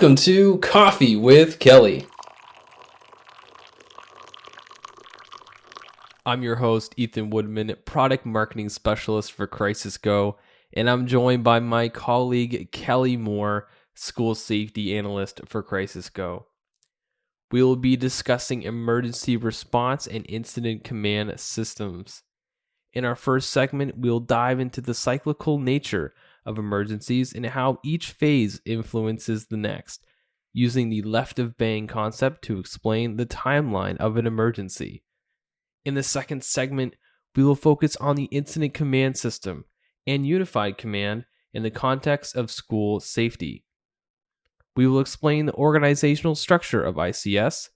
Welcome to Coffee with Kelly. I'm your host, Ethan Woodman, Product Marketing Specialist for Crisis Go, and I'm joined by my colleague, Kelly Moore, School Safety Analyst for Crisis Go. We will be discussing emergency response and incident command systems. In our first segment, we'll dive into the cyclical nature of emergencies and how each phase influences the next, using the left of bang concept to explain the timeline of an emergency. In the second segment, we will focus on the incident command system and unified command in the context of school safety. We will explain the organizational structure of ICS,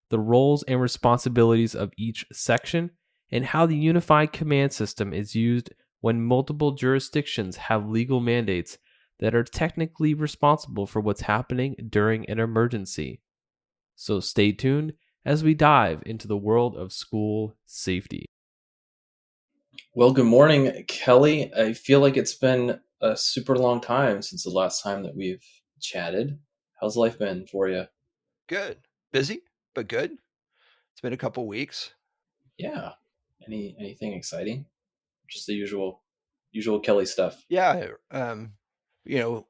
the roles and responsibilities of each section, and how the unified command system is used when multiple jurisdictions have legal mandates that are technically responsible for what's happening during an emergency. So stay tuned as we dive into the world of school safety. Well, good morning, Kelly. I feel like it's been a super long time since the last time that we've chatted. How's life been for you? Good. Busy, but good. It's been a couple weeks. Yeah. Anything exciting? Just the usual Kelly stuff. Yeah.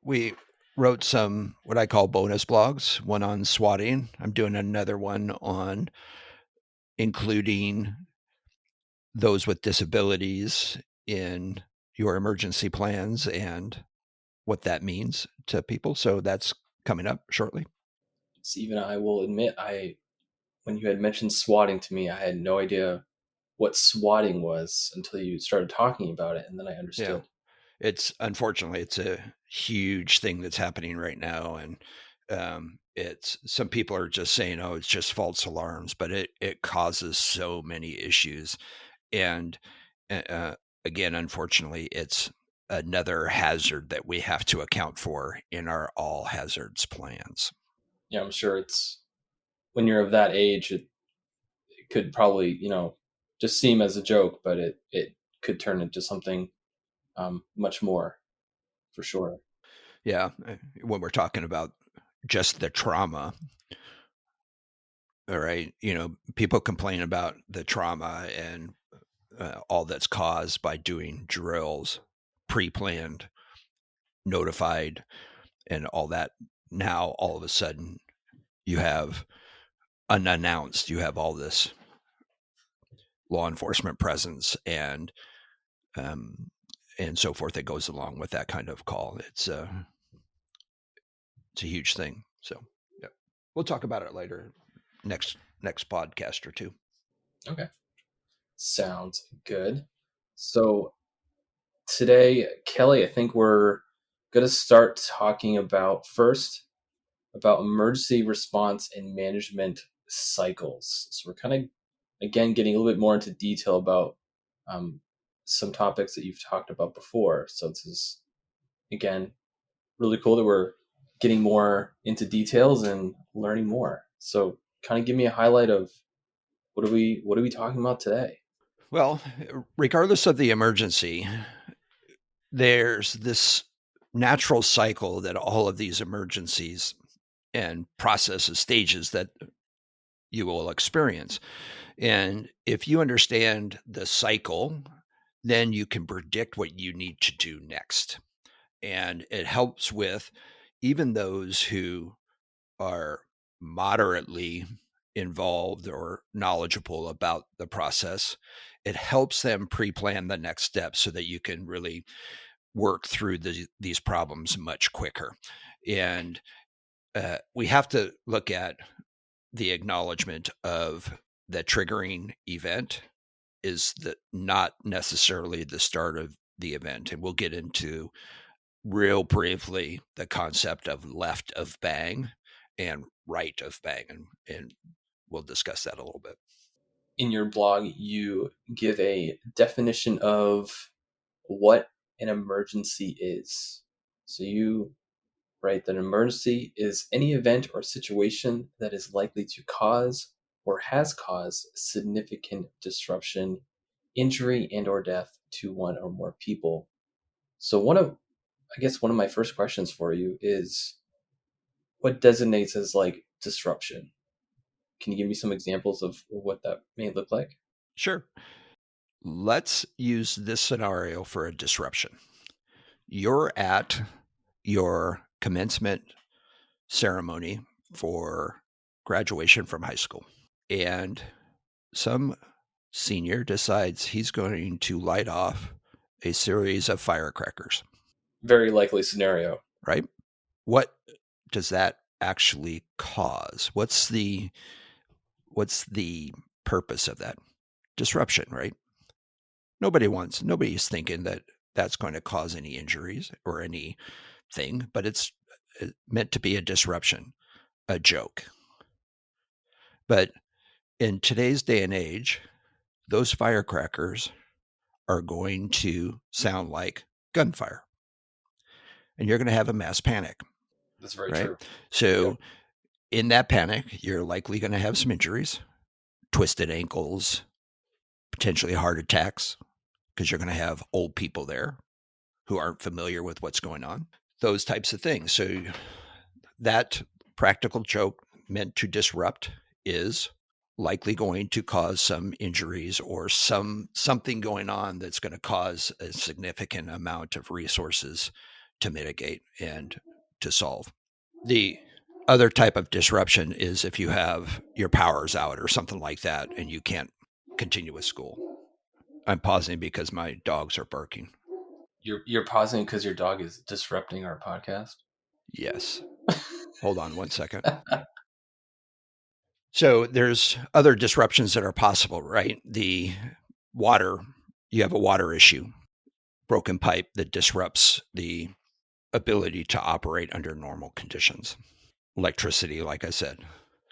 We wrote some what I call bonus blogs, one on swatting. I'm doing another one on including those with disabilities in your emergency plans and what that means to people. So that's coming up shortly. So even I will admit, when you had mentioned swatting to me, I had no idea what swatting was until you started talking about it, and then I understood. Yeah. Unfortunately it's a huge thing that's happening right now, and it's some people are just saying, oh, it's just false alarms, but it causes so many issues. And again, unfortunately, it's another hazard that we have to account for in our all hazards plans. Yeah, I'm sure it's when you're of that age, it could probably, just seem as a joke, but it could turn into something much more, for sure. Yeah. When we're talking about just the trauma, all right, people complain about the trauma and all that's caused by doing drills, pre-planned, notified, and all that. Now, all of a sudden, you have unannounced, you have all this law enforcement presence and so forth that goes along with that kind of call. It's a huge thing. So, yeah, we'll talk about it later, next podcast or two. Okay, sounds good. So today, Kelly, I think we're going to start talking about emergency response and management cycles. So we're kind of, again, getting a little bit more into detail about some topics that you've talked about before. So this is, again, really cool that we're getting more into details and learning more. So kind of give me a highlight of what are we talking about today? Well, regardless of the emergency, there's this natural cycle that all of these emergencies and processes, stages that you will experience. And if you understand the cycle, then you can predict what you need to do next. And it helps with even those who are moderately involved or knowledgeable about the process. It helps them pre-plan the next step so that you can really work through these problems much quicker. And we have to look at the acknowledgement of the triggering event is not necessarily the start of the event. And we'll get into real briefly the concept of left of bang and right of bang. And we'll discuss that a little bit. In your blog, you give a definition of what an emergency is. So you write that an emergency is any event or situation that is likely to cause or has caused significant disruption, injury, and or death to one or more people. So one of my first questions for you is, what designates as like disruption? Can you give me some examples of what that may look like? Sure. Let's use this scenario for a disruption. You're at your commencement ceremony for graduation from high school, and some senior decides he's going to light off a series of firecrackers. Very likely scenario. Right? What does that actually cause? What's the purpose of that? Disruption, right? Nobody's thinking that that's going to cause any injuries or anything, but it's meant to be a disruption, a joke. But in today's day and age, those firecrackers are going to sound like gunfire, and you're going to have a mass panic. That's very right? true. So Yep. in that panic, you're likely going to have some injuries, twisted ankles, potentially heart attacks, because you're going to have old people there who aren't familiar with what's going on, those types of things. So that practical joke meant to disrupt is likely going to cause some injuries or something going on that's going to cause a significant amount of resources to mitigate and to solve. The other type of disruption is if you have your power's out or something like that and you can't continue with school. I'm pausing because my dogs are barking. You're pausing because your dog is disrupting our podcast. Yes. Hold on one second. So there's other disruptions that are possible, right? The water, you have a water issue, broken pipe that disrupts the ability to operate under normal conditions. Electricity, like I said.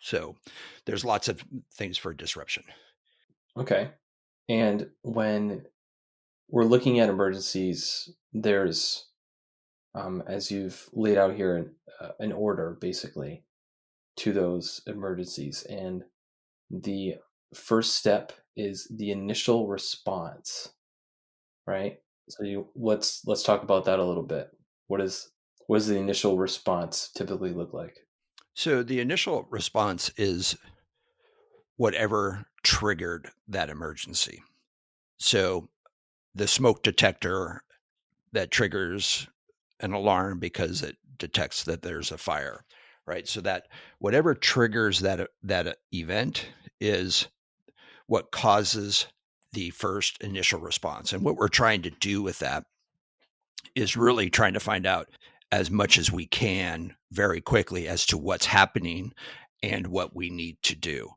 So there's lots of things for disruption. Okay. And when we're looking at emergencies, there's, as you've laid out here, an order basically to those emergencies. And the first step is the initial response, right? So let's talk about that a little bit. What does the initial response typically look like? So the initial response is whatever triggered that emergency. So the smoke detector that triggers an alarm because it detects that there's a fire, right? So that whatever triggers that event is what causes the first initial response. And what we're trying to do with that is really trying to find out as much as we can very quickly as to what's happening and what we need to do.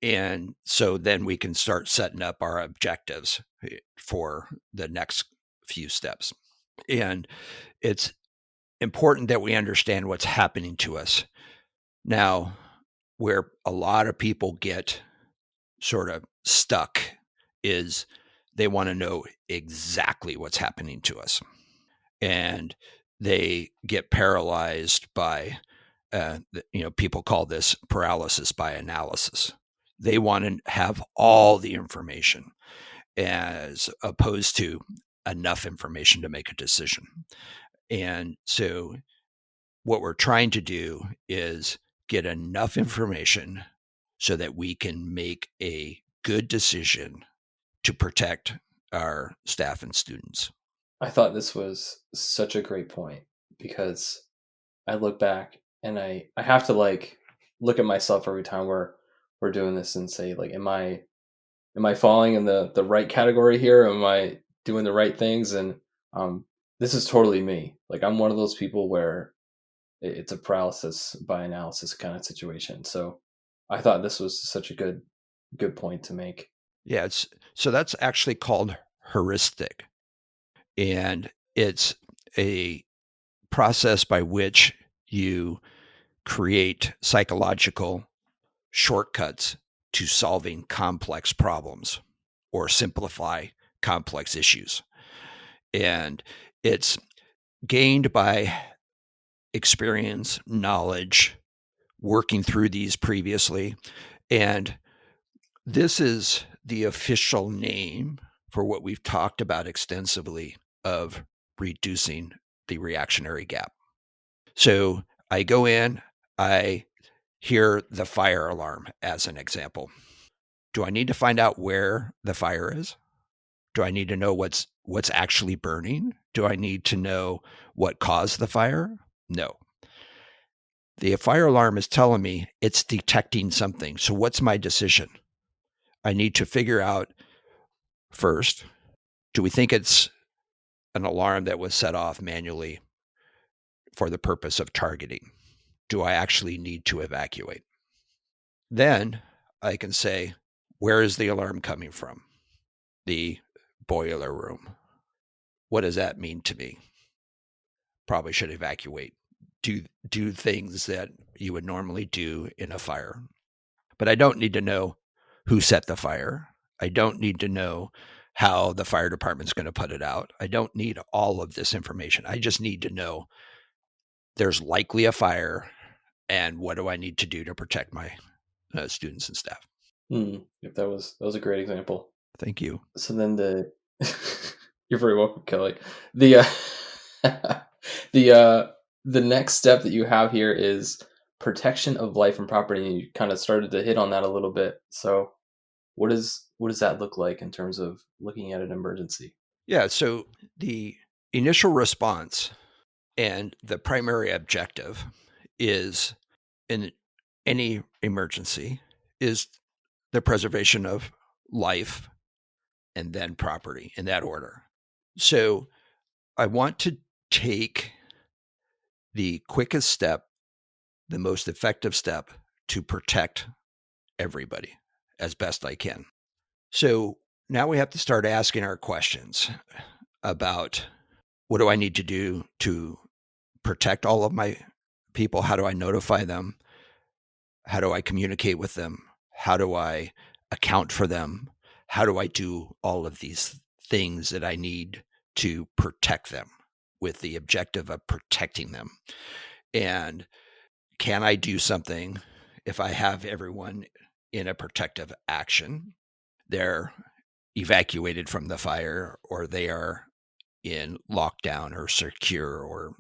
And so then we can start setting up our objectives for the next few steps. And it's important that we understand what's happening to us. Now, where a lot of people get sort of stuck is they want to know exactly what's happening to us. And they get paralyzed by, people call this paralysis by analysis. They want to have all the information as opposed to enough information to make a decision. And so what we're trying to do is get enough information so that we can make a good decision to protect our staff and students. I thought this was such a great point because I look back and I have to like look at myself every time we're doing this and say like am I falling in the right category here? Am I doing the right things? And um, this is totally me. Like I'm one of those people where it's a paralysis by analysis kind of situation. So I thought this was such a good point to make. Yeah, so that's actually called heuristic. And it's a process by which you create psychological shortcuts to solving complex problems or simplify complex issues. And it's gained by experience, knowledge, working through these previously. And this is the official name for what we've talked about extensively of reducing the reactionary gap. So I go in, I hear the fire alarm as an example. Do I need to find out where the fire is? Do I need to know what's actually burning? Do I need to know what caused the fire? No. The fire alarm is telling me it's detecting something. So what's my decision? I need to figure out first, do we think it's an alarm that was set off manually for the purpose of targeting? Do I actually need to evacuate? Then I can say, where is the alarm coming from? The boiler room. What does that mean to me? Probably should evacuate. Do things that you would normally do in a fire. But I don't need to know who set the fire. I don't need to know how the fire department's going to put it out. I don't need all of this information. I just need to know there's likely a fire and what do I need to do to protect my students and staff. If that was a great example. Thank you. So then you're very welcome, Kelly. The the next step that you have here is protection of life and property. And you kind of started to hit on that a little bit. So what does that look like in terms of looking at an emergency? Yeah, so the initial response and the primary objective is in any emergency is the preservation of life and then property in that order. So I want to take the quickest step, the most effective step to protect everybody as best I can. So now we have to start asking our questions about what do I need to do to protect all of my people? How do I notify them? How do I communicate with them? How do I account for them? How do I do all of these things that I need to protect them with the objective of protecting them? And can I do something if I have everyone in a protective action? They're evacuated from the fire, or they are in lockdown or secure or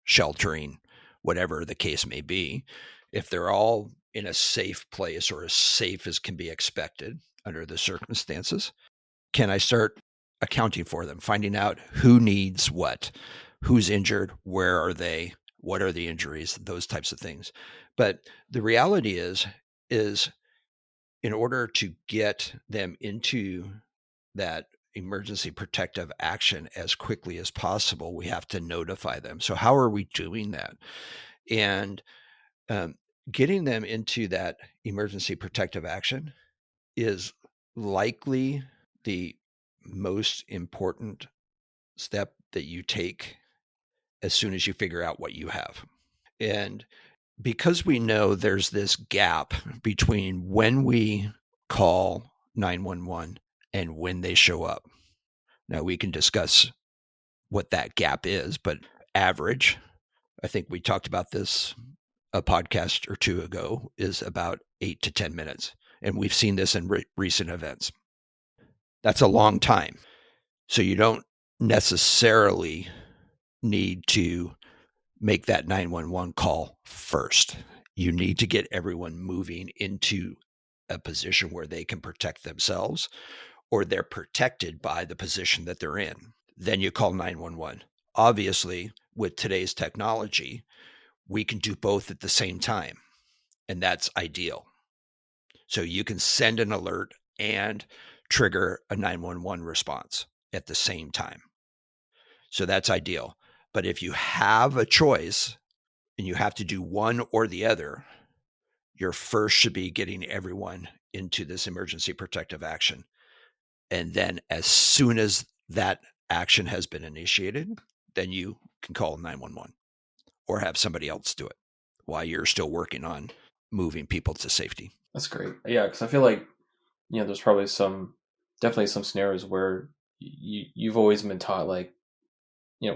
sheltering, whatever the case may be. If they're all in a safe place or as safe as can be expected under the circumstances, can I start accounting for them, finding out who needs what, who's injured, where are they, what are the injuries, those types of things. But the reality is in order to get them into that emergency protective action as quickly as possible, we have to notify them. So how are we doing that? And getting them into that emergency protective action is likely the most important step that you take as soon as you figure out what you have. And because we know there's this gap between when we call 911 and when they show up. Now we can discuss what that gap is, but average, I think we talked about this a podcast or two ago, is about 8 to 10 minutes. And we've seen this in recent events. That's a long time. So you don't necessarily need to make that 911 call first. You need to get everyone moving into a position where they can protect themselves or they're protected by the position that they're in. Then you call 911. Obviously, with today's technology, we can do both at the same time, and that's ideal. So you can send an alert and trigger a 911 response at the same time. So that's ideal. But if you have a choice and you have to do one or the other, your first should be getting everyone into this emergency protective action. And then as soon as that action has been initiated, then you can call 911 or have somebody else do it while you're still working on moving people to safety. That's great. Yeah, because I feel like there's probably definitely some scenarios where you've always been taught like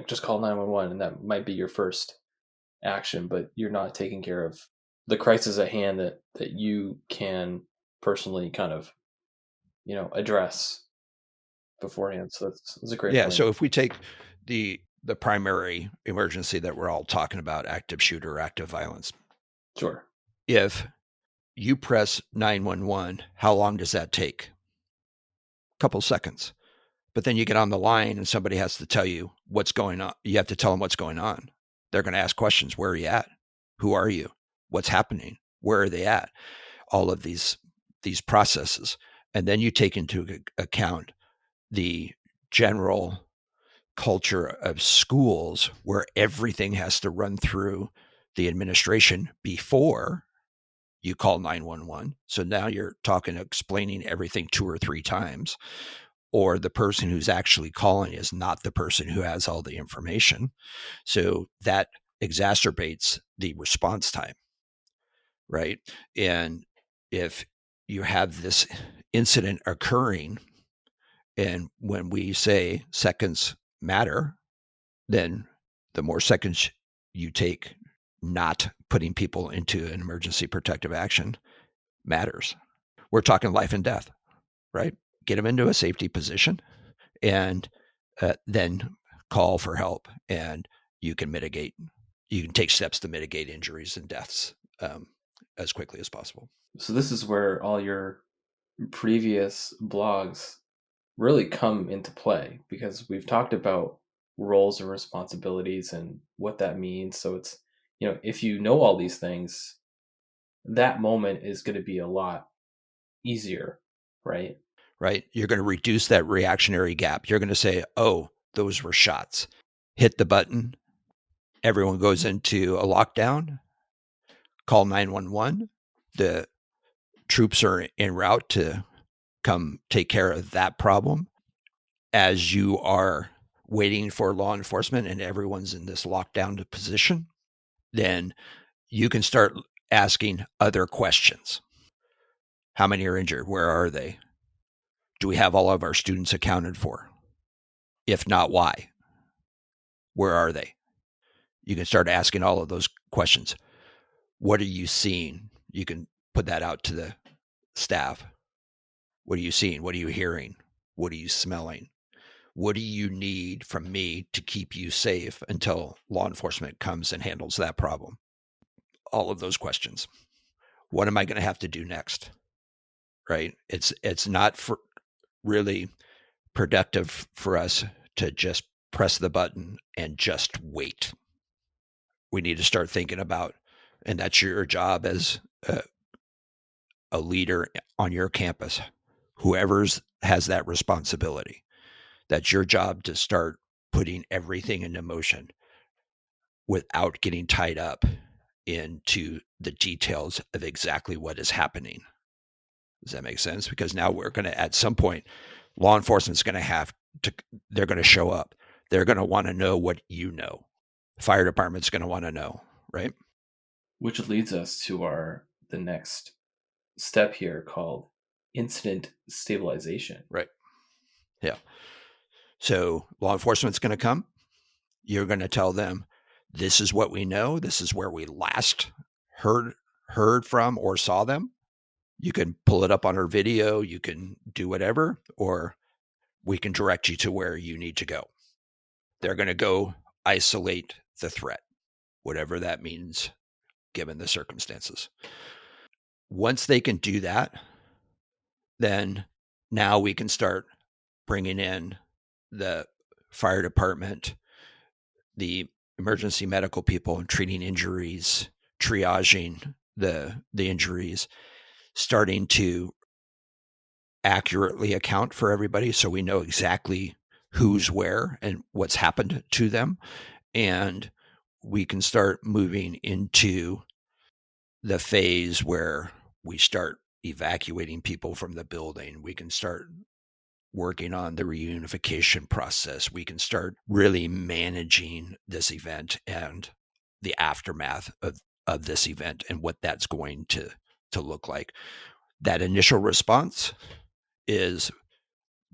just call 911 and that might be your first action, but you're not taking care of the crisis at hand that you can personally kind of address beforehand. So that's a great point. So if we take the primary emergency that we're all talking about, active shooter, active violence, Sure. If you press 911, how long does that take? A couple seconds. But then you get on the line and somebody has to tell you what's going on. You have to tell them what's going on. They're going to ask questions. Where are you at? Who are you? What's happening? Where are they at? All of these processes. And then you take into account the general culture of schools where everything has to run through the administration before you call 911. So now you're talking, explaining everything 2 or 3 times, or the person who's actually calling is not the person who has all the information. So that exacerbates the response time, right? And if you have this incident occurring, and when we say seconds matter, then the more seconds you take not putting people into an emergency protective action matters. We're talking life and death, right? Get them into a safety position and then call for help, and you can take steps to mitigate injuries and deaths as quickly as possible. So this is where all your previous blogs really come into play, because we've talked about roles and responsibilities and what that means. So it's, if you know all these things, that moment is going to be a lot easier, right? Right. You're going to reduce that reactionary gap. You're going to say, oh, those were shots. Hit the button. Everyone goes into a lockdown. Call 911. The troops are en route to come take care of that problem. As you are waiting for law enforcement and everyone's in this lockdown position, then you can start asking other questions. How many are injured? Where are they? Do we have all of our students accounted for? If not, why? Where are they? You can start asking all of those questions. What are you seeing? You can put that out to the staff. What are you seeing? What are you hearing? What are you smelling? What do you need from me to keep you safe until law enforcement comes and handles that problem? All of those questions. What am I going to have to do next? Right? It's not for really productive for us to just press the button and just wait. We need to start thinking about, and that's your job as a leader on your campus, whoever's has that responsibility. That's your job to start putting everything into motion without getting tied up into the details of exactly what is happening. Does that make sense? Because now we're going to, at some point, law enforcement's going to have to, they're going to show up. They're going to want to know what you know. Fire department's going to want to know, right? Which leads us to the next step here, called incident stabilization. Right. Yeah. So law enforcement's going to come. You're going to tell them, this is what we know. This is where we last heard from or saw them. You can pull it up on our video. You can do whatever, or we can direct you to where you need to go. They're going to go isolate the threat, whatever that means, given the circumstances. Once they can do that, then now we can start bringing in the fire department, the emergency medical people, and treating injuries, triaging the injuries, starting to accurately account for everybody so we know exactly who's where and what's happened to them. And we can start moving into the phase where we start evacuating people from the building. We can start working on the reunification process. We can start really managing this event and the aftermath of this event and what that's going to look like. That initial response is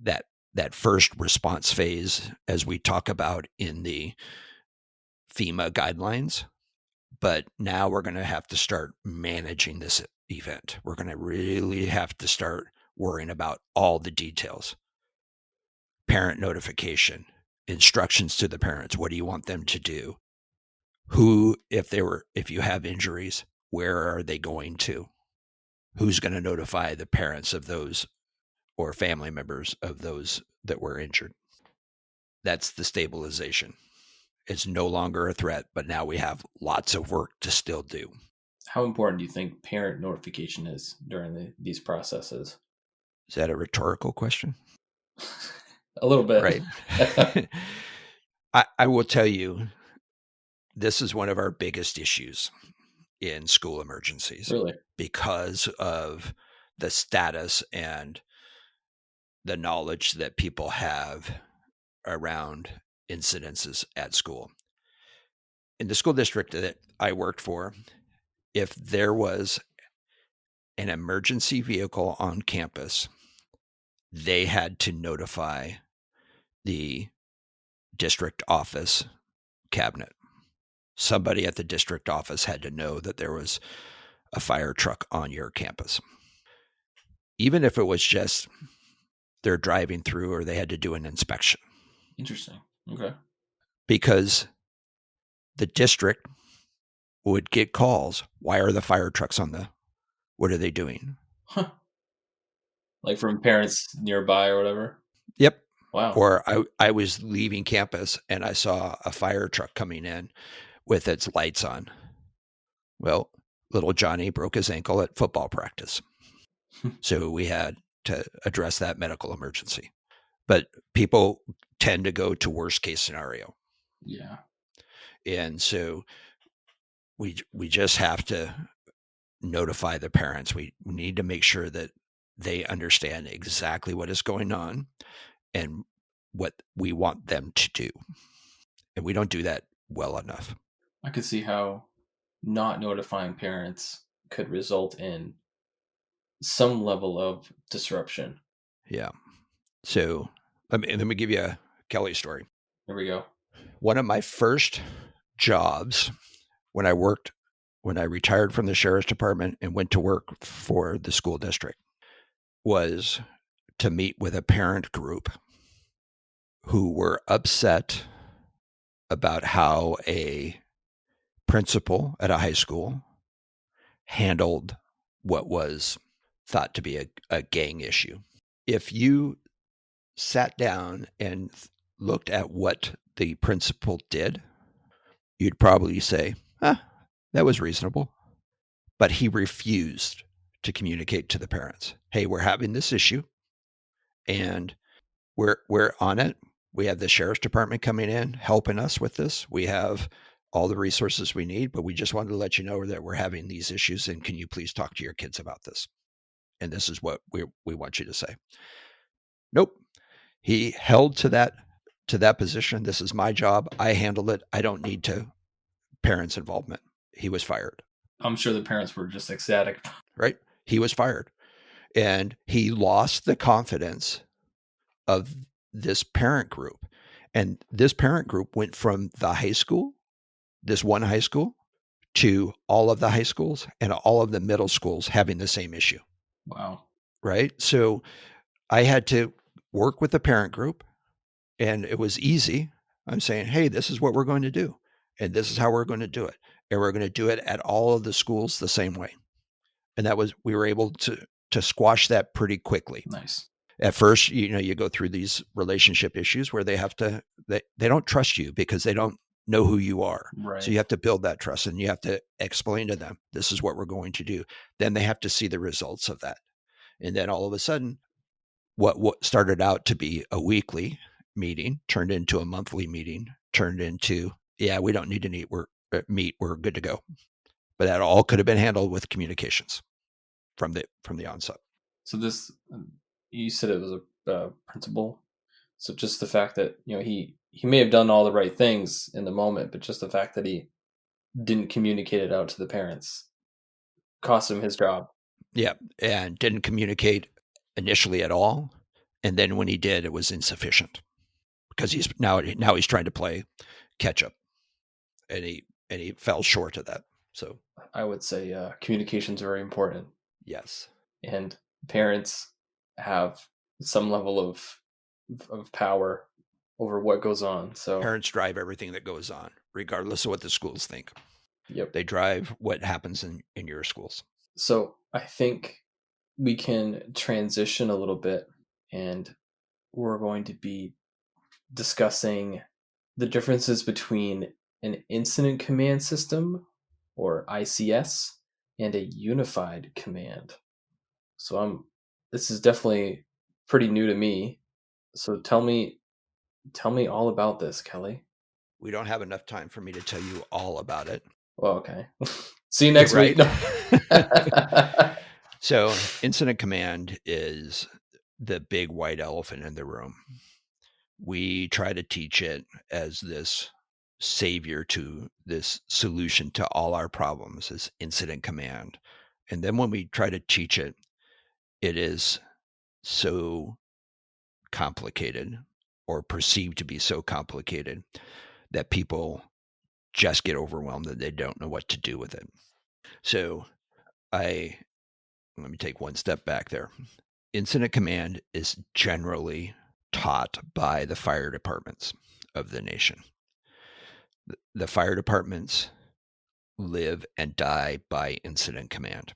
that first response phase, as we talk about in the FEMA guidelines. But now we're going to have to start managing this event. We're going to really have to start worrying about all the details. Parent notification, instructions to the parents. What do you want them to do? Who, if you have injuries, where are they going to? Who's going to notify the parents of those or family members of those that were injured? That's the stabilization. It's no longer a threat, but now we have lots of work to still do. How important do you think parent notification is during these processes? Is that a rhetorical question? A little bit. Right. I will tell you, this is one of our biggest issues in school emergencies Really? because of the status and the knowledge that people have around incidences at school. In the school district that I worked for, if there was an emergency vehicle on campus, they had to notify the district office cabinet. Somebody at the district office had to know that there was a fire truck on your campus. Even if it was just they're driving through or they had to do an inspection. Interesting. Okay. Because the district would get calls. Why are the fire trucks on the, what are they doing? Huh. Like from parents nearby or whatever? Yep. Wow. Or I was leaving campus and I saw a fire truck coming in with its lights on. Well, little Johnny broke his ankle at football practice. So we had to address that medical emergency. But people tend to go to worst case scenario. Yeah. And so we just have to notify the parents. We need to make sure that they understand exactly what is going on and what we want them to do. And we don't do that well enough. I could see how not notifying parents could result in some level of disruption. Yeah. So let me give you a Kelly story. There we go. One of my first jobs when I retired from the sheriff's department and went to work for the school district was to meet with a parent group who were upset about how a principal at a high school handled what was thought to be a gang issue. If you sat down and looked at what the principal did, you'd probably say, that was reasonable. But he refused to communicate to the parents, hey, we're having this issue and we're on it. We have the sheriff's department coming in, helping us with this. We have all the resources we need, but we just wanted to let you know that we're having these issues and can you please talk to your kids about this? And this is what we want you to say. Nope. He held to that position. This is my job. I handle it. I don't need parents' involvement. He was fired. I'm sure the parents were just ecstatic. Right? He was fired. And he lost the confidence of this parent group. And this parent group went from the high school, this one high school, to all of the high schools and all of the middle schools having the same issue. Wow. Right? So I had to work with the parent group and it was easy. I'm saying, hey, this is what we're going to do. And this is how we're going to do it. And we're going to do it at all of the schools the same way. And we were able to squash that pretty quickly. Nice. At first, you go through these relationship issues where they don't trust you because they don't know who you are. Right. So you have to build that trust and you have to explain to them, this is what we're going to do. Then they have to see the results of that. And then all of a sudden, what started out to be a weekly meeting turned into a monthly meeting, turned into, we don't need to meet, we're good to go. But that all could have been handled with communications from the onset. So this, you said it was a principal. So just the fact that he may have done all the right things in the moment, but just the fact that he didn't communicate it out to the parents cost him his job. Yeah, and didn't communicate initially at all, and then when he did, it was insufficient because he's trying to play catch up, and he fell short of that. So I would say communication is very important. Yes, and parents have some level of power over what goes on. So parents drive everything that goes on, regardless of what the schools think. Yep. They drive what happens in your schools. So I think we can transition a little bit, and we're going to be discussing the differences between an incident command system, or ICS, and a unified command. So this is definitely pretty new to me. So tell me all about this, Kelly. We don't have enough time for me to tell you all about it. Well, okay. See you next week. Right? No. So, incident command is the big white elephant in the room. We try to teach it as this savior to this solution to all our problems, is incident command. And then when we try to teach it, it is so complicated, or perceived to be so complicated, that people just get overwhelmed and they don't know what to do with it. So let me take one step back there. Incident command is generally taught by the fire departments of the nation. The fire departments live and die by incident command.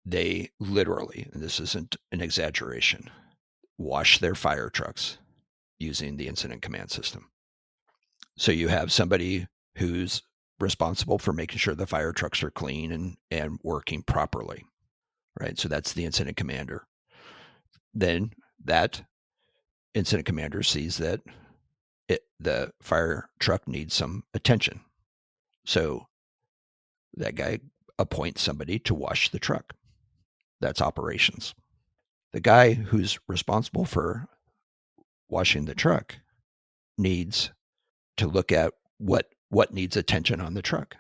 They literally, and this isn't an exaggeration, wash their fire trucks using the incident command system. So you have somebody who's responsible for making sure the fire trucks are clean and working properly, right? So that's the incident commander. Then that incident commander sees that the fire truck needs some attention. So that guy appoints somebody to wash the truck. That's operations. The guy who's responsible for washing the truck needs to look at what needs attention on the truck.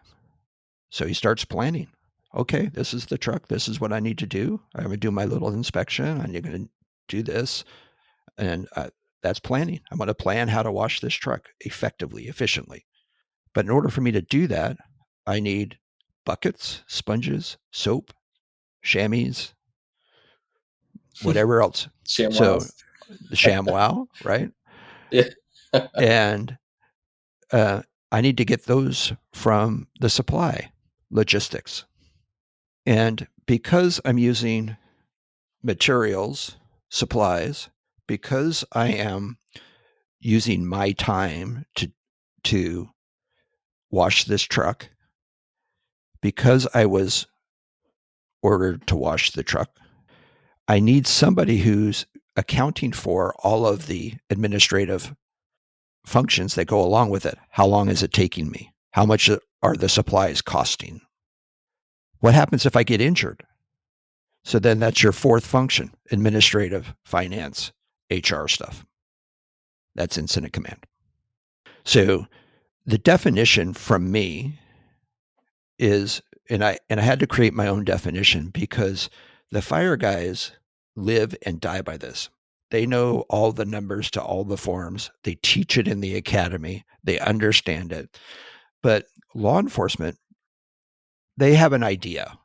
So he starts planning. Okay, this is the truck. This is what I need to do. I'm going to do my little inspection. I'm going to do this. And that's planning. I'm going to plan how to wash this truck effectively, efficiently. But in order for me to do that, I need buckets, sponges, soap, chamois, whatever else. So the ShamWow, right? Yeah. And I need to get those from the supply logistics. And because I'm using materials, supplies, because I am using my time to wash this truck, because I was ordered to wash the truck, I need somebody who's accounting for all of the administrative functions that go along with it. How long is it taking me? How much are the supplies costing? What happens if I get injured? So then that's your fourth function: administrative, finance, HR stuff. That's incident command. So the definition from me is, and I had to create my own definition because the fire guys live and die by this. They know all the numbers to all the forms. They teach it in the academy. They understand it. But law enforcement, they have an idea,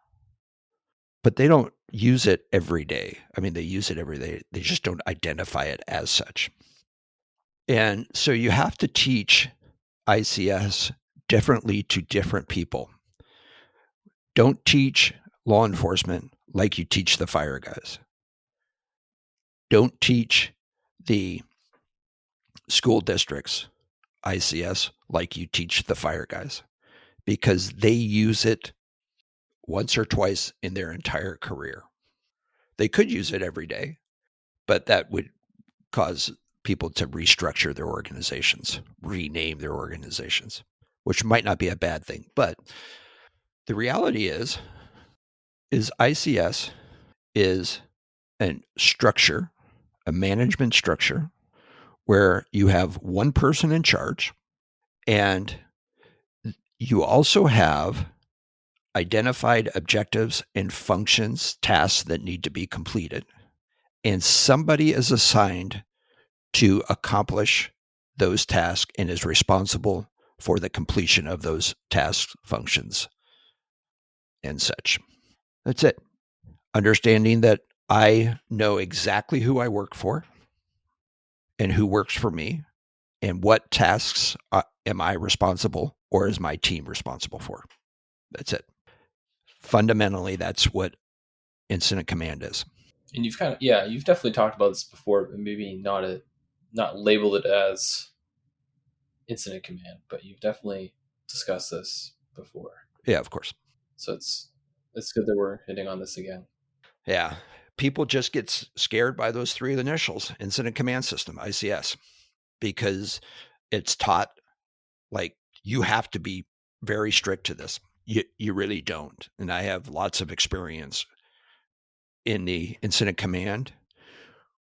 but they don't use it every day. I mean, they use it every day. They just don't identify it as such. And so you have to teach ICS differently to different people. Don't teach law enforcement like you teach the fire guys. Don't teach the school districts ICS like you teach the fire guys, because they use it once or twice in their entire career. They could use it every day, but that would cause people to restructure their organizations, rename their organizations, which might not be a bad thing. But the reality is ICS is a structure, a management structure, where you have one person in charge, and you also have identified objectives and functions, tasks that need to be completed. And somebody is assigned to accomplish those tasks and is responsible for the completion of those tasks, functions, and such. That's it. Understanding that I know exactly who I work for and who works for me, and what tasks am I responsible, or is my team responsible for. That's it. Fundamentally, that's what incident command is. And you've definitely talked about this before, but maybe not labeled it as incident command, but you've definitely discussed this before. Yeah, of course. So it's good that we're hitting on this again. Yeah. People just get scared by those three initials, incident command system, ICS, because it's taught like you have to be very strict to this. You really don't. And I have lots of experience in the incident command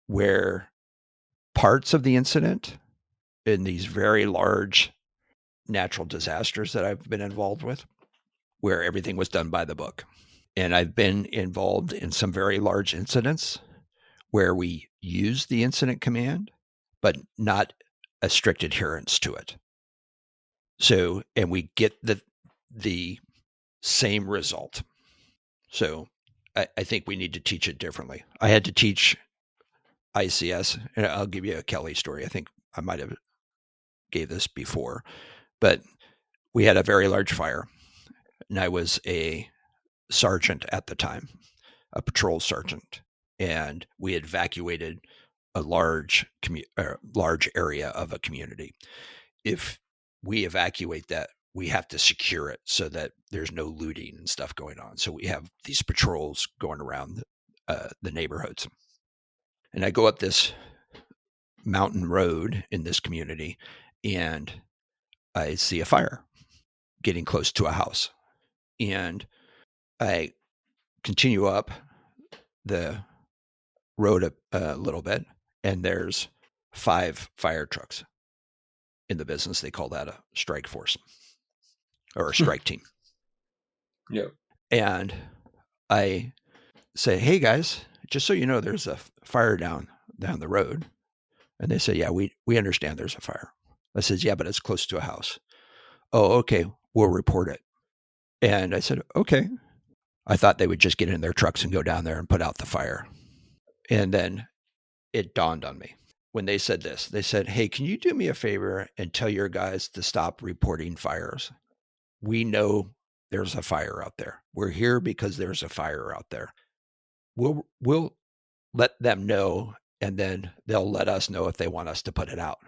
where parts of the incident in these very large natural disasters that I've been involved with, where everything was done by the book. And I've been involved in some very large incidents where we use the incident command, but not a strict adherence to it. So, and we get the same result. So I think we need to teach it differently. I had to teach ICS, and I'll give you a Kelly story. I think I might have gave this before, but we had a very large fire, and I was a sergeant at the time, a patrol sergeant, and we had evacuated a large area of a community. If we evacuate that, we have to secure it so that there's no looting and stuff going on. So we have these patrols going around the neighborhoods. And I go up this mountain road in this community, and I see a fire getting close to a house. And I continue up the road a little bit, and there's 5 fire trucks. In the business, they call that a strike force or a strike team. Yeah. And I say, hey guys, just so you know, there's a fire down the road. And they say, yeah, we understand there's a fire. I says, yeah, but it's close to a house. Oh, okay, we'll report it. And I said, okay. I thought they would just get in their trucks and go down there and put out the fire. And then it dawned on me when they said this. They said, hey, can you do me a favor and tell your guys to stop reporting fires? We know there's a fire out there. We're here because there's a fire out there. We'll let them know, and then they'll let us know if they want us to put it out.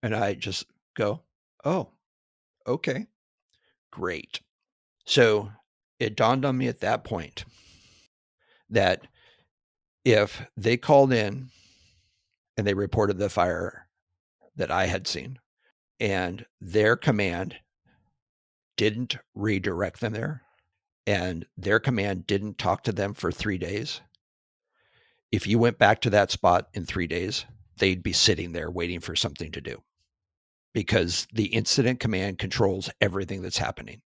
And I just go, oh, okay, great. So it dawned on me at that point that if they called in and they reported the fire that I had seen, and their command didn't redirect them there, and their command didn't talk to them for 3 days, if you went back to that spot in 3 days, they'd be sitting there waiting for something to do, because the incident command controls everything that's happening.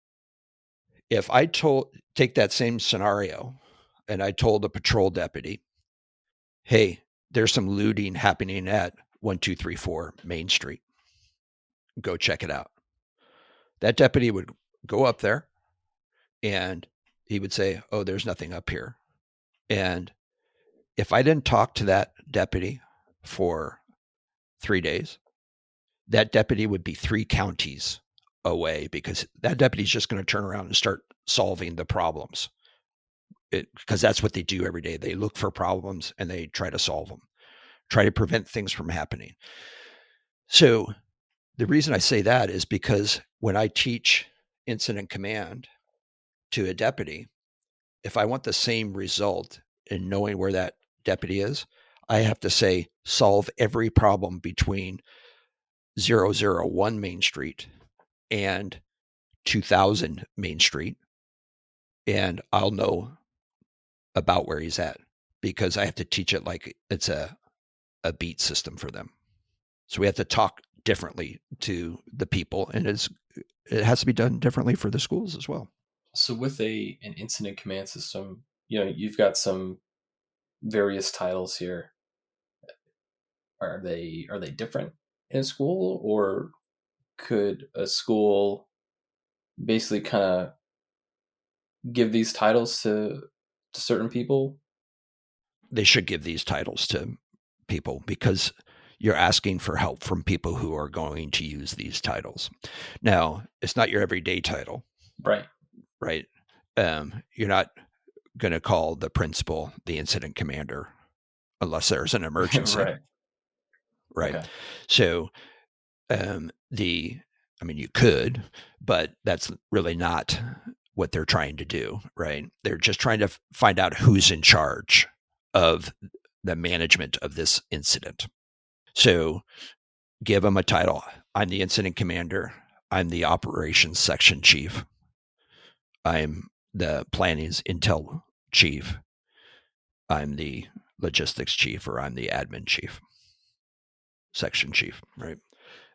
If I take that same scenario and I told a patrol deputy, hey, there's some looting happening at 1234 Main Street, go check it out. That deputy would go up there and he would say, oh, there's nothing up here. And if I didn't talk to that deputy for 3 days, that deputy would be 3 counties away, because that deputy's just going to turn around and start solving the problems. Because that's what they do every day. They look for problems and they try to solve them, try to prevent things from happening. So the reason I say that is because when I teach incident command to a deputy, if I want the same result in knowing where that deputy is, I have to say, solve every problem between 001 Main Street and 2000 Main Street, and I'll know about where he's at, because I have to teach it like it's a beat system for them. So we have to talk differently to the people, and it has to be done differently for the schools as well. So with an incident command system, you've got some various titles here. Are they different in a school, or could a school basically kind of give these titles to certain people? They should give these titles to people, because you're asking for help from people who are going to use these titles. Now, it's not your everyday title. Right. right? You're not going to call the principal the incident commander unless there's an emergency, Right. right? Okay. So I mean, you could, but that's really not what they're trying to do, right? They're just trying to find out who's in charge of the management of this incident. So give them a title. I'm the incident commander. I'm the operations section chief. I'm the planning's intel chief. I'm the logistics chief, or I'm the admin chief, section chief, right?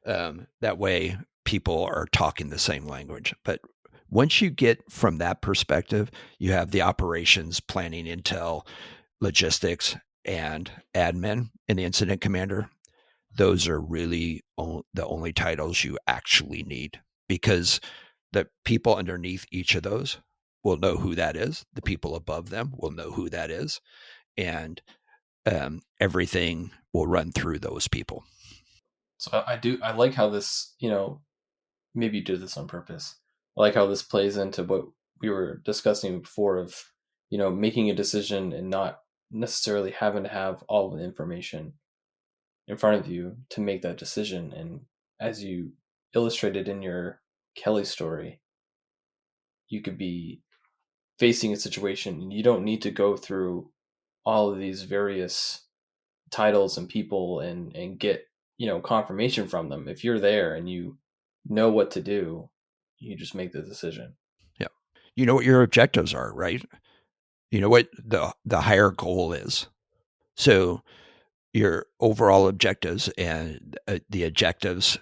That way, people are talking the same language. But once you get from that perspective, you have the operations, planning, intel, logistics, and admin and the incident commander. Those are really the only titles you actually need, because the people underneath each of those will know who that is. The people above them will know who that is. And everything will run through those people. So I like how this, maybe you did this on purpose. I like how this plays into what we were discussing before of, making a decision and not necessarily having to have all of the information in front of you to make that decision. And as you illustrated in your Kelly story, you could be facing a situation and you don't need to go through all of these various titles and people and get confirmation from them. If you're there and you know what to do, you just make the decision. Yeah. You know what your objectives are, right? You know what the higher goal is. So your overall objectives and the objectives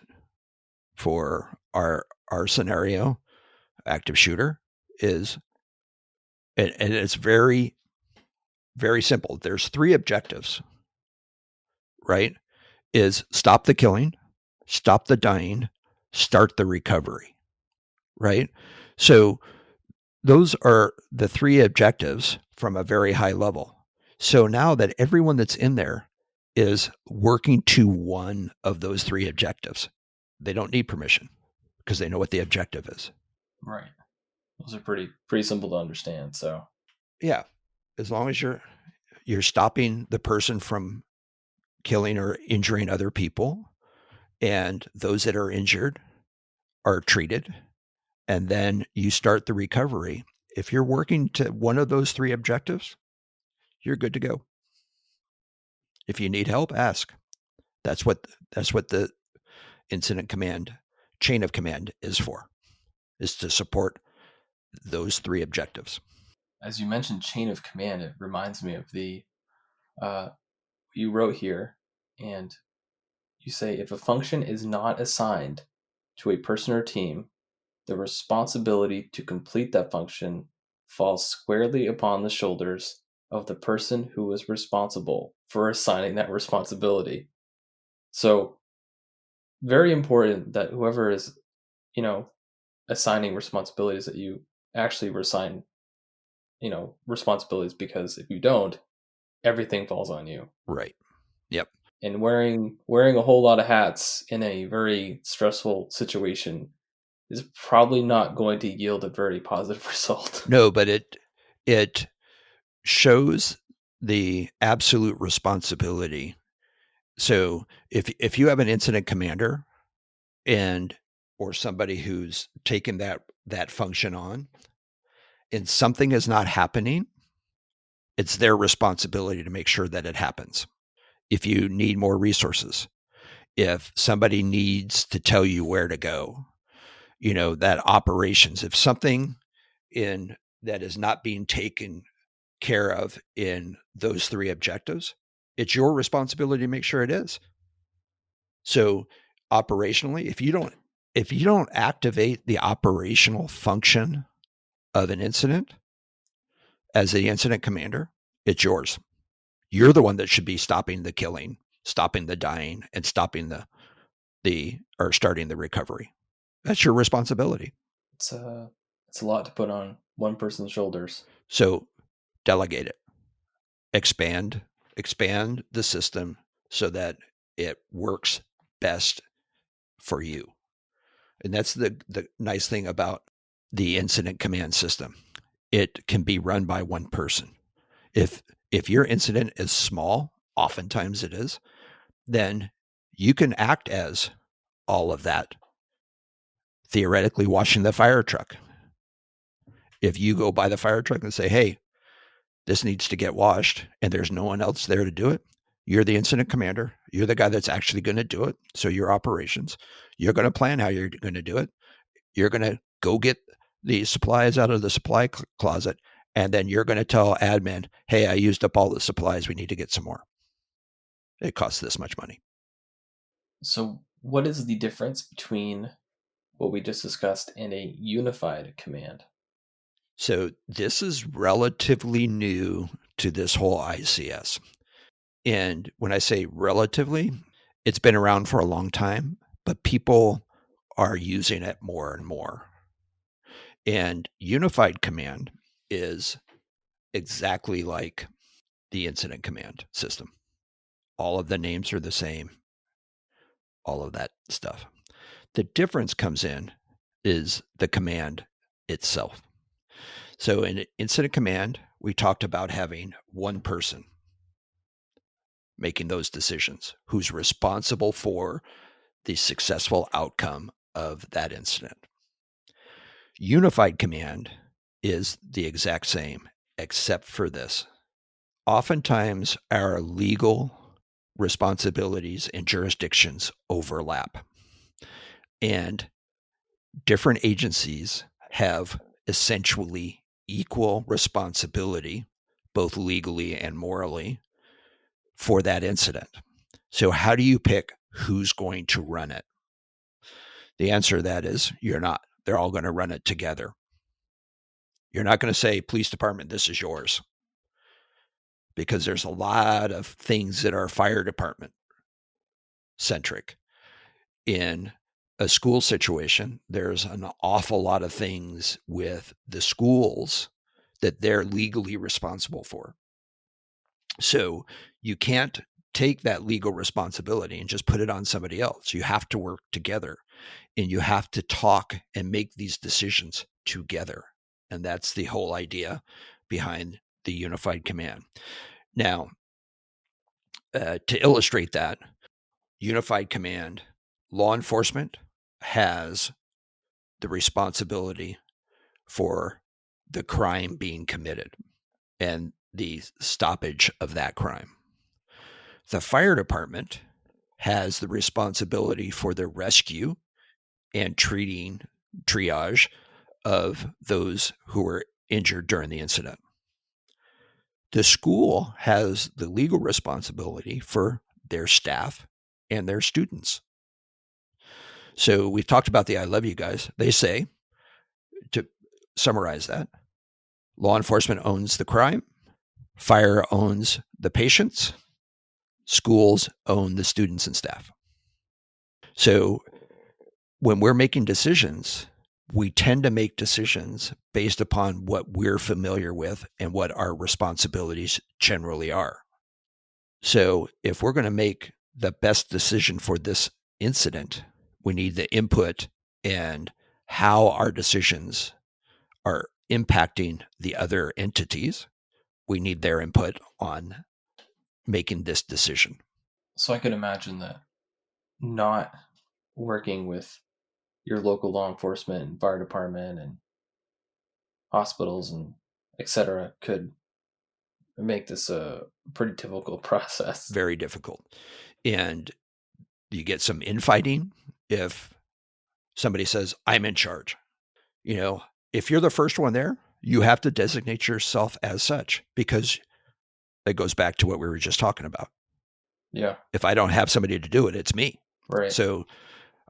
for our scenario, active shooter, is, and it's very, very simple. There's three objectives, right? Is stop the killing, stop the dying, start the recovery, right? So those are the three objectives from a very high level. So now that everyone that's in there is working to one of those three objectives, they don't need permission because they know what the objective is. Right. Those are pretty simple to understand. So Yeah, as long as you're stopping the person from killing or injuring other people, and those that are injured are treated, and then you start the recovery. If you're working to one of those three objectives, you're good to go. If you need help, ask. That's what the incident command chain of command is for, is to support those three objectives. as you mentioned chain of command, it reminds me of the you wrote here, and you say if a function is not assigned to a person or team, the responsibility to complete that function falls squarely upon the shoulders of the person who was responsible for assigning that responsibility. So, very important that whoever is, you know, assigning responsibilities, that you actually assign, responsibilities, because if you don't, everything falls on you. Right. Yep. And wearing a whole lot of hats in a very stressful situation is probably not going to yield a very positive result. No, but it shows the absolute responsibility. So if you have an incident commander, and or somebody who's taken that function on, and something is not happening, it's their responsibility to make sure that it happens. If you need more resources, if somebody needs to tell you where to go, that operations, if something in that is not being taken care of in those three objectives, it's your responsibility to make sure it is. So operationally, if you don't activate the operational function of an incident as the incident commander, it's yours. You're the one that should be stopping the killing, stopping the dying, and stopping the or starting the recovery. That's your responsibility. It's a lot to put on one person's shoulders. So delegate it. Expand the system so that it works best for you. And that's the nice thing about the incident command system. It can be run by one person. If your incident is small, oftentimes it is, then you can act as all of that, theoretically washing the fire truck. If you go by the fire truck and say, hey, this needs to get washed, and there's no one else there to do it, you're the incident commander. You're the guy that's actually going to do it. So your operations, you're going to plan how you're going to do it. You're going to go get the supplies out of the supply closet, and then you're going to tell admin, hey, I used up all the supplies. We need to get some more. It costs this much money. So, what is the difference between what we just discussed and a unified command? So this is relatively new to this whole ICS. And when I say relatively, it's been around for a long time, but people are using it more and more. And unified command is exactly like the incident command system. All of the names are the same, all of that stuff. The difference comes in is the command itself. So in incident command, we talked about having one person making those decisions who's responsible for the successful outcome of that incident. Unified command is the exact same, except for this. Oftentimes, our legal responsibilities and jurisdictions overlap. And different agencies have essentially equal responsibility, both legally and morally, for that incident. So, how do you pick who's going to run it? The answer to that is you're not. They're all going to run it together. You're not going to say, police department, this is yours, because there's a lot of things that are fire department centric. In a school situation, there's an awful lot of things with the schools that they're legally responsible for. So you can't take that legal responsibility and just put it on somebody else. You have to work together, and you have to talk and make these decisions together. And that's the whole idea behind the unified command. Now, to illustrate that, unified command, law enforcement has the responsibility for the crime being committed and the stoppage of that crime. The fire department has the responsibility for the rescue and triage of those who were injured during the incident. The school has the legal responsibility for their staff and their students. So we've talked about the I love you guys. They say, to summarize that, law enforcement owns the crime, fire owns the patients, schools own the students and staff. So when we're making decisions, we tend to make decisions based upon what we're familiar with and what our responsibilities generally are. So if we're going to make the best decision for this incident, we need the input and how our decisions are impacting the other entities. We need their input on making this decision. So I could imagine that not working with your local law enforcement and fire department and hospitals and etc. could make this a pretty difficult process. Very difficult. And you get some infighting if somebody says, I'm in charge. You know, if you're the first one there, you have to designate yourself as such, because it goes back to what we were just talking about. Yeah. If I don't have somebody to do it, it's me. Right. So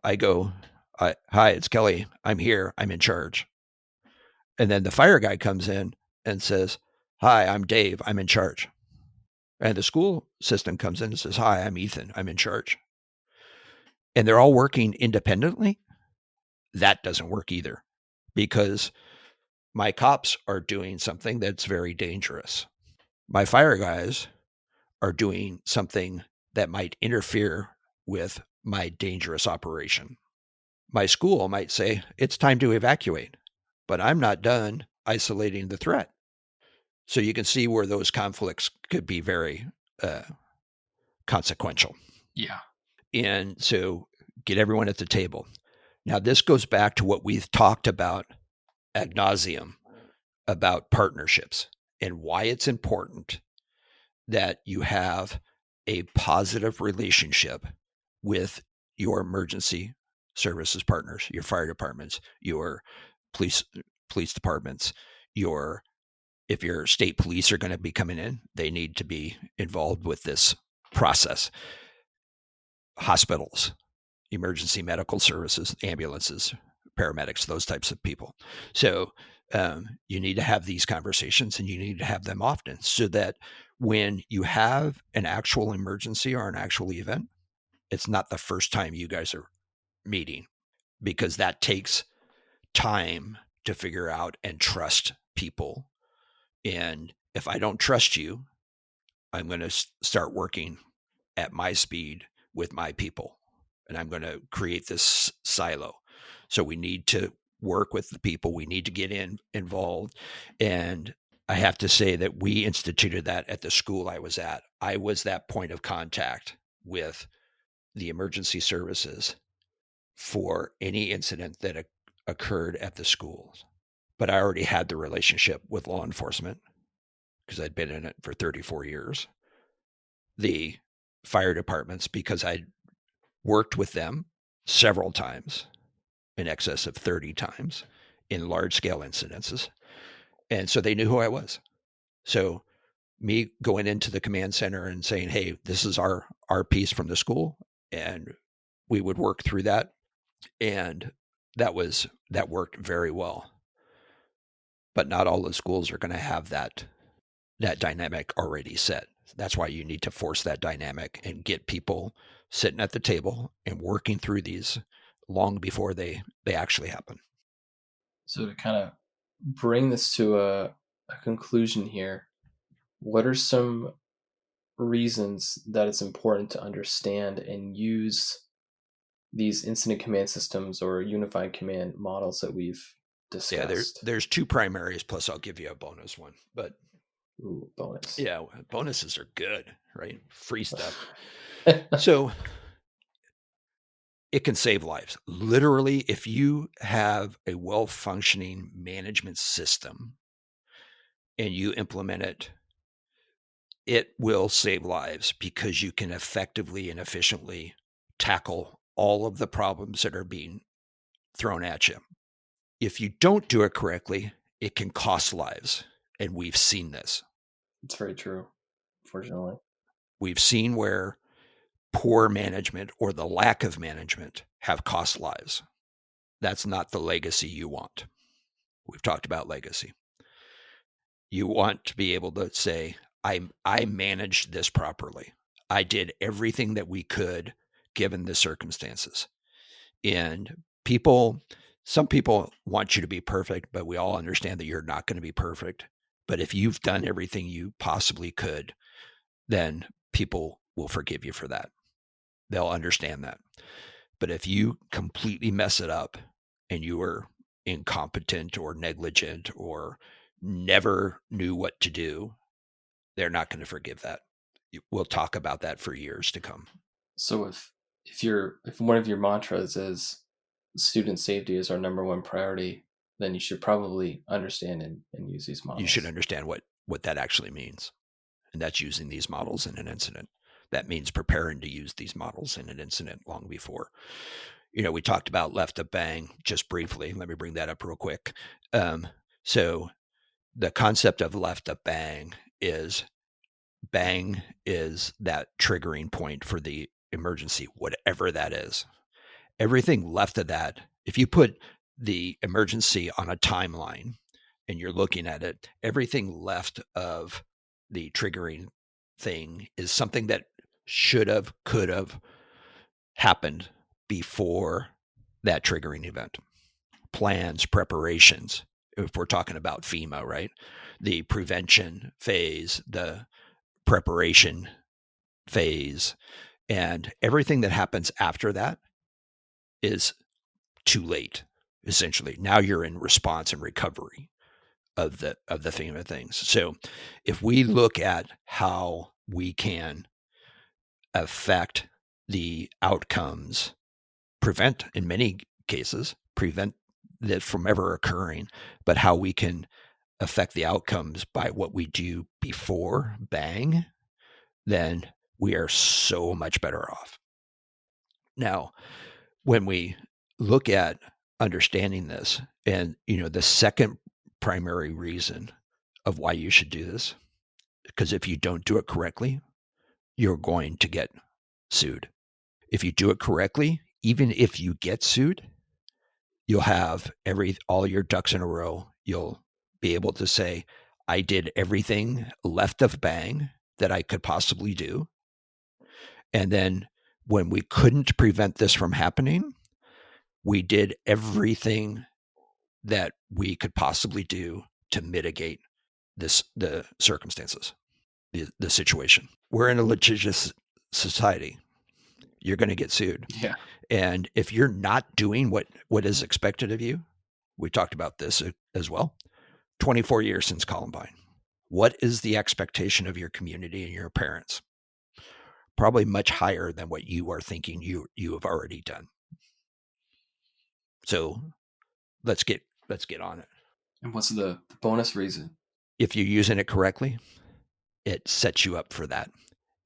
I go, hi, it's Kelly. I'm here. I'm in charge. And then the fire guy comes in and says, hi, I'm Dave. I'm in charge. And the school system comes in and says, hi, I'm Ethan. I'm in charge. And they're all working independently. That doesn't work either, because my cops are doing something that's very dangerous. My fire guys are doing something that might interfere with my dangerous operation. My school might say, it's time to evacuate. but I'm not done isolating the threat. So you can see where those conflicts could be very consequential. Yeah. And so get everyone at the table. Now, this goes back to what we've talked about ad nauseum about partnerships and why it's important that you have a positive relationship with your emergency services partners, your fire departments, your police departments, your if your state police are going to be coming in, they need to be involved with this process. Hospitals, emergency medical services, ambulances, paramedics, those types of people. So you need to have these conversations, and you need to have them often, so that when you have an actual emergency or an actual event, it's not the first time you guys are meeting, because that takes time to figure out and trust people. And if I don't trust you, I'm going to start working at my speed with my people, and I'm going to create this silo. So we need to work with the people. We need to get involved. And I have to say that we instituted that at the school I was at. I was that point of contact with the emergency services for any incident that occurred at the schools. But I already had the relationship with law enforcement because I'd been in it for 34 years. The fire departments, because I'd worked with them several times, in excess of 30 times, in large scale incidences. And so they knew who I was. So me going into the command center and saying, hey, this is our piece from the school, and we would work through that. And that worked very well. But not all the schools are going to have that dynamic already set. That's why you need to force that dynamic and get people sitting at the table and working through these long before they actually happen. So to kind of bring this to a conclusion here, what are some reasons that it's important to understand and use these incident command systems or unified command models that we've discussed? Yeah, there's two primaries, plus I'll give you a bonus one. But Ooh, bonus. yeah, bonuses are good, right? Free stuff. So it can save lives. Literally, if you have a well-functioning management system and you implement it, it will save lives, because you can effectively and efficiently tackle all of the problems that are being thrown at you. If you don't do it correctly, it can cost lives. And we've seen this. It's very true, fortunately. We've seen where poor management or the lack of management have cost lives. That's not the legacy you want. We've talked about legacy. You want to be able to say, I managed this properly. I did everything that we could given the circumstances. And some people want you to be perfect, but we all understand that you're not going to be perfect. But if you've done everything you possibly could, then people will forgive you for that. They'll understand that. But if you completely mess it up and you were incompetent or negligent or never knew what to do, they're not going to forgive that. We'll talk about that for years to come. So if one of your mantras is student safety is our number one priority, then you should probably understand and use these models. You should understand what that actually means. And that's using these models in an incident. That means preparing to use these models in an incident long before. We talked about left of bang just briefly. Let me bring that up real quick. So the concept of left of bang is that triggering point for the emergency, whatever that is. Everything left of that, if you put the emergency on a timeline and you're looking at it, everything left of the triggering thing is something that should have, could have happened before that triggering event. Plans, preparations, if we're talking about FEMA, right? The prevention phase, the preparation phase, and everything that happens after that is too late. essentially. Now you're in response and recovery of the FEMA things. So if we look at how we can affect the outcomes, prevent, in many cases, prevent that from ever occurring, but how we can affect the outcomes by what we do before bang, then we are so much better off. Now, when we look at understanding this, and the second primary reason of why you should do this, because if you don't do it correctly, you're going to get sued. If you do it correctly, even if you get sued, you'll have all your ducks in a row. You'll be able to say, I did everything left of bang that I could possibly do. And then when we couldn't prevent this from happening, we did everything that we could possibly do to mitigate the circumstances, the situation. We're in a litigious society. You're going to get sued. Yeah. And if you're not doing what is expected of you, we talked about this as well, 24 years since Columbine. What is the expectation of your community and your parents? Probably much higher than what you are thinking you have already done. So let's get on it. And what's the bonus reason? If you're using it correctly, it sets you up for that.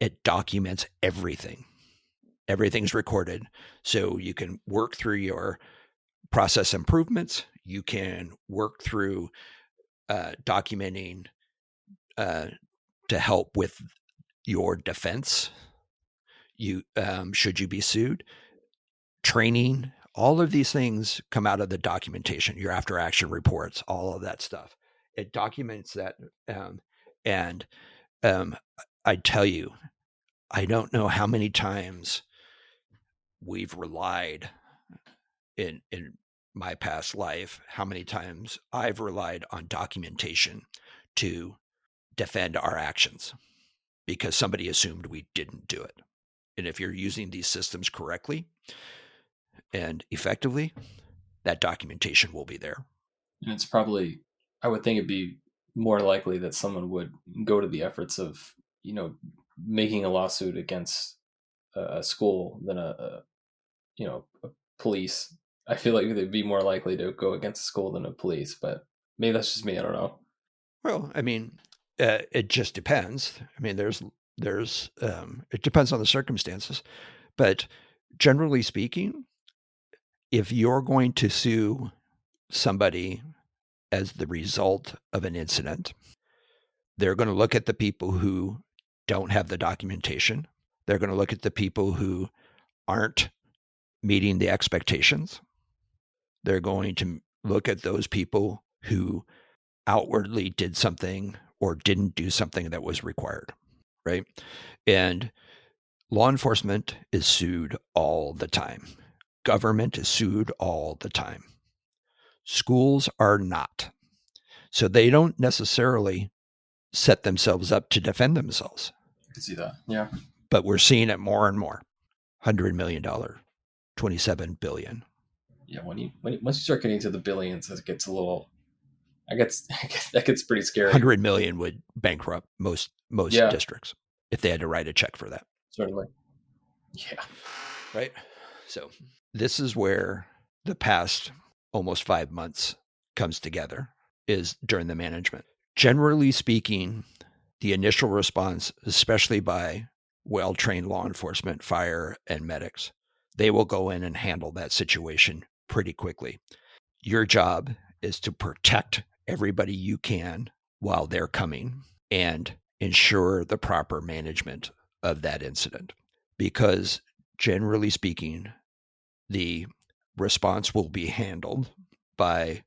It documents everything. Everything's recorded. So you can work through your process improvements. You can work through documenting to help with your defense. You should you be sued, training, all of these things come out of the documentation, your after action reports, all of that stuff. It documents that. And I tell you, I don't know how many times we've relied in my past life, how many times I've relied on documentation to defend our actions because somebody assumed we didn't do it. And if you're using these systems correctly and effectively, that documentation will be there. And it's probably, I would think it'd be more likely that someone would go to the efforts of, making a lawsuit against a school than a police. I feel like they'd be more likely to go against a school than a police, but maybe that's just me. I don't know. Well, I mean, it just depends. I mean, there's it depends on the circumstances, but generally speaking, if you're going to sue somebody as the result of an incident, they're going to look at the people who don't have the documentation. They're going to look at the people who aren't meeting the expectations. They're going to look at those people who outwardly did something or didn't do something that was required, right? And law enforcement is sued all the time. Government is sued all the time. Schools are not. So they don't necessarily set themselves up to defend themselves. I can see that. Yeah. But we're seeing it more and more. $100 million, $27 billion. Yeah. Once you start getting to the billions, it gets a little, that gets pretty scary. 100 million would bankrupt most districts if they had to write a check for that. Certainly. Yeah. Right. So this is where the past almost 5 months comes together, is during the management. Generally speaking, the initial response, especially by well-trained law enforcement, fire, and medics, they will go in and handle that situation pretty quickly. Your job is to protect everybody you can while they're coming and ensure the proper management of that incident. Because generally speaking, the response will be handled by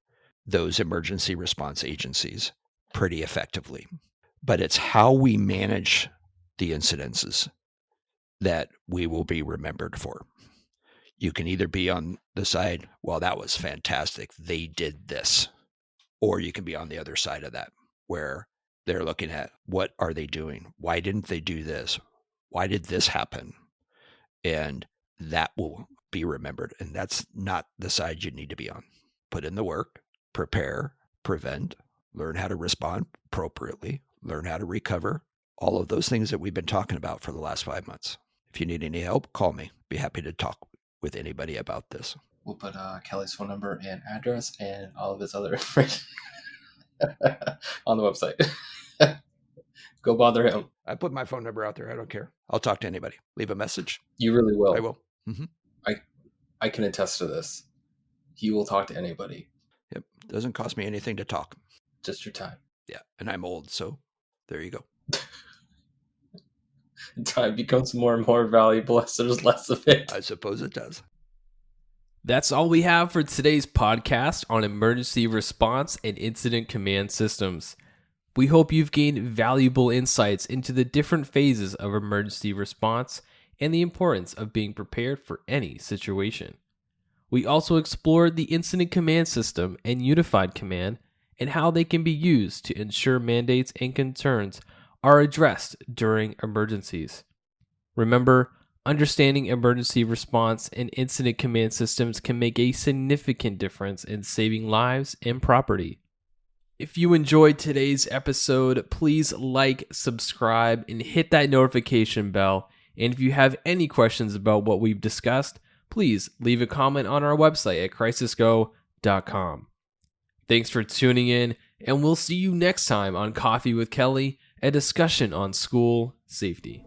those emergency response agencies pretty effectively. But it's how we manage the incidences that we will be remembered for. You can either be on the side, well, that was fantastic, they did this. Or you can be on the other side of that, where they're looking at, what are they doing? Why didn't they do this? Why did this happen? And that will be remembered. And that's not the side you need to be on. put in the work, prepare, prevent, learn how to respond appropriately, learn how to recover, all of those things that we've been talking about for the last 5 months. If you need any help, call me. Be happy to talk with anybody about this. We'll put Kelly's phone number and address and all of his other information on the website. Go bother him. I put my phone number out there. I don't care. I'll talk to anybody. Leave a message. You really will. I will. Mm-hmm. I can attest to this. He will talk to anybody. Yep. Doesn't cost me anything to talk. Just your time. Yeah. And I'm old, so there you go. Time becomes more and more valuable as there's less of it. I suppose it does. That's all we have for today's podcast on emergency response and incident command systems. We hope you've gained valuable insights into the different phases of emergency response and the importance of being prepared for any situation. We also explored the incident command system and unified command and how they can be used to ensure mandates and concerns are addressed during emergencies. Remember, understanding emergency response and incident command systems can make a significant difference in saving lives and property. If you enjoyed today's episode, please like, subscribe, and hit that notification bell. And if you have any questions about what we've discussed, please leave a comment on our website at crisisgo.com. Thanks for tuning in, and we'll see you next time on Coffee with Kelly, a discussion on school safety.